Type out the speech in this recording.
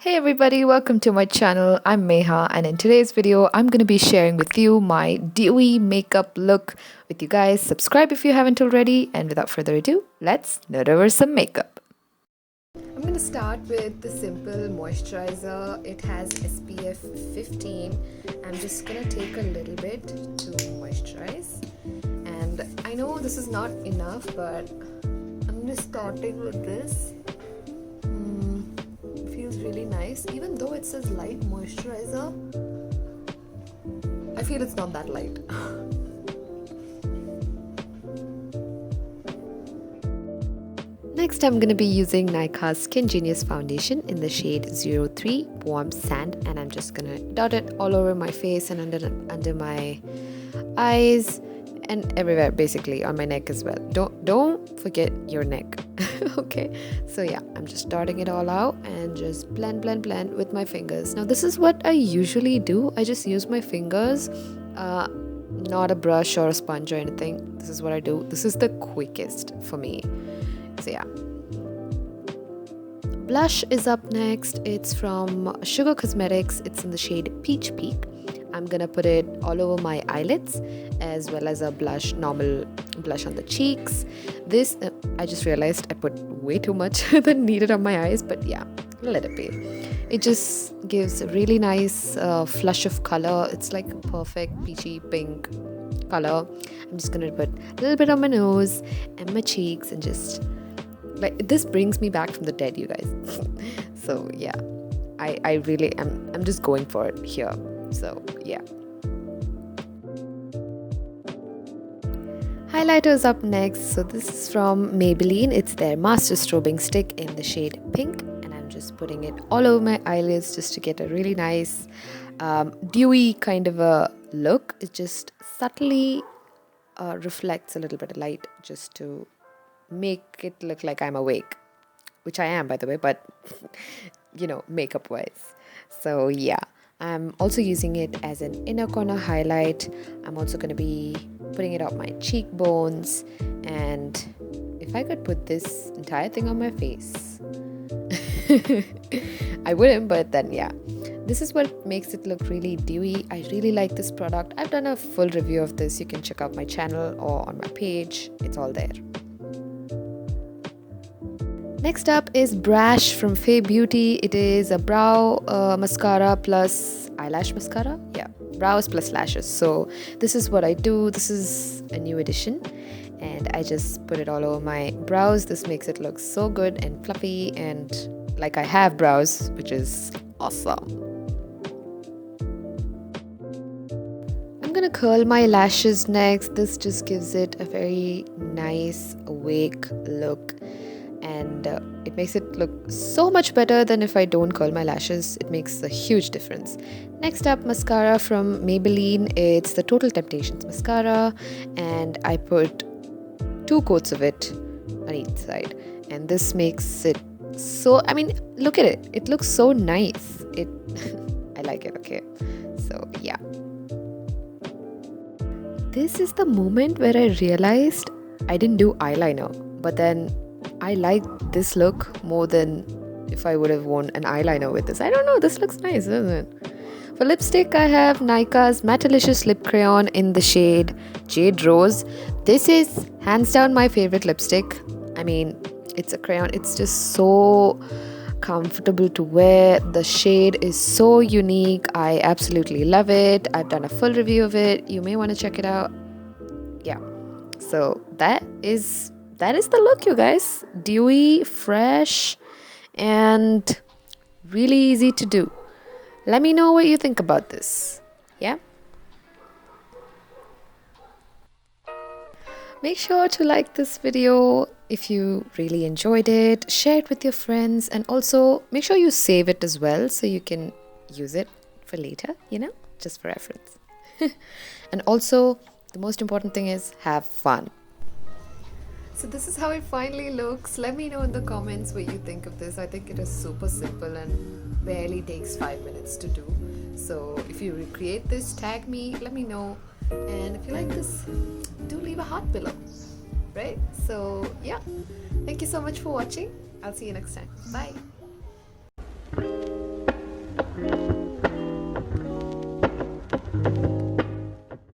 Hey everybody, welcome to my channel. I'm Meha, and in today's video I'm going to be sharing with you my dewy makeup look with you guys. Subscribe if you haven't already, and without further ado, let's nerd over some makeup. I'm going to start with the simple moisturizer. It has SPF 15. I'm just going to take a little bit to moisturize, and I know this is not enough, but I'm just starting with this. Feels really nice. Even though it says light moisturizer, I feel it's not that light. Next, I'm going to be using Nykaa Skin Genius Foundation in the shade 03 Warm Sand, and I'm just going to dot it all over my face and under my eyes and everywhere, basically on my neck as well. Don't forget your neck. Okay, so yeah, I'm just dotting it all out and just blend with my fingers. Now this is what I usually do. I just use my fingers, not a brush or a sponge or anything. This is what I do. This is the quickest for me. So yeah, blush is up next. It's from Sugar Cosmetics. It's in the shade Peach Peak. I'm gonna put it all over my eyelids as well as a blush, normal blush on the cheeks. This I just realized I put way too much than needed on my eyes, but yeah, let it be. It just gives a really nice flush of color. It's like a perfect peachy pink color. I'm just gonna put a little bit on my nose and my cheeks, and just like this brings me back from the dead, you guys. So yeah, I really am. I'm just going for it here. So yeah, highlighter is up next. So this is from Maybelline. It's their Master Strobing Stick in the shade Pink, and I'm just putting it all over my eyelids just to get a really nice dewy kind of a look. It just subtly reflects a little bit of light just to make it look like I'm awake, which I am, by the way, but you know, makeup wise. So yeah, I'm also using it as an inner corner highlight. I'm also going to be putting it on my cheekbones, and if I could put this entire thing on my face, I wouldn't, but then yeah, this is what makes it look really dewy. I really like this product. I've done a full review of this. You can check out my channel or on my page. It's all there. Next up is Brash from FAE Beauty. It is a brow mascara plus eyelash mascara. Yeah, brows plus lashes. So this is what I do. This is a new edition, and I just put it all over my brows. This makes it look so good and fluffy, and like I have brows, which is awesome. I'm gonna curl my lashes next. This just gives it a very nice awake look, and it makes it look so much better than if I don't curl my lashes. It makes a huge difference. Next up, mascara from Maybelline. It's the Total Temptations mascara, and I put 2 coats of it on each side, and this makes it so, I mean, look at it. It looks so nice. It I like it. Okay, so yeah, this is the moment where I realized I didn't do eyeliner, but then I like this look more than if I would have worn an eyeliner with this. I don't know, this looks nice, doesn't it? For lipstick, I have Nykaa's Matteilicious Lip Crayon in the shade Jade Rose. This is hands down my favorite lipstick. I mean, it's a crayon. It's just so comfortable to wear. The shade is so unique. I absolutely love it. I've done a full review of it. You may want to check it out. Yeah, so that is the look, you guys. Dewy, fresh, and really easy to do. Let me know what you think about this. Yeah, make sure to like this video if you really enjoyed it. Share it with your friends, and also make sure you save it as well so you can use it for later, you know, just for reference. And also, the most important thing is have fun. So this is how it finally looks. Let me know in the comments what you think of this. I think it is super simple and barely takes 5 minutes to do. So if you recreate this, tag me, let me know. And if you like this, do leave a heart below. Right? So yeah, thank you so much for watching. I'll see you next time. Bye.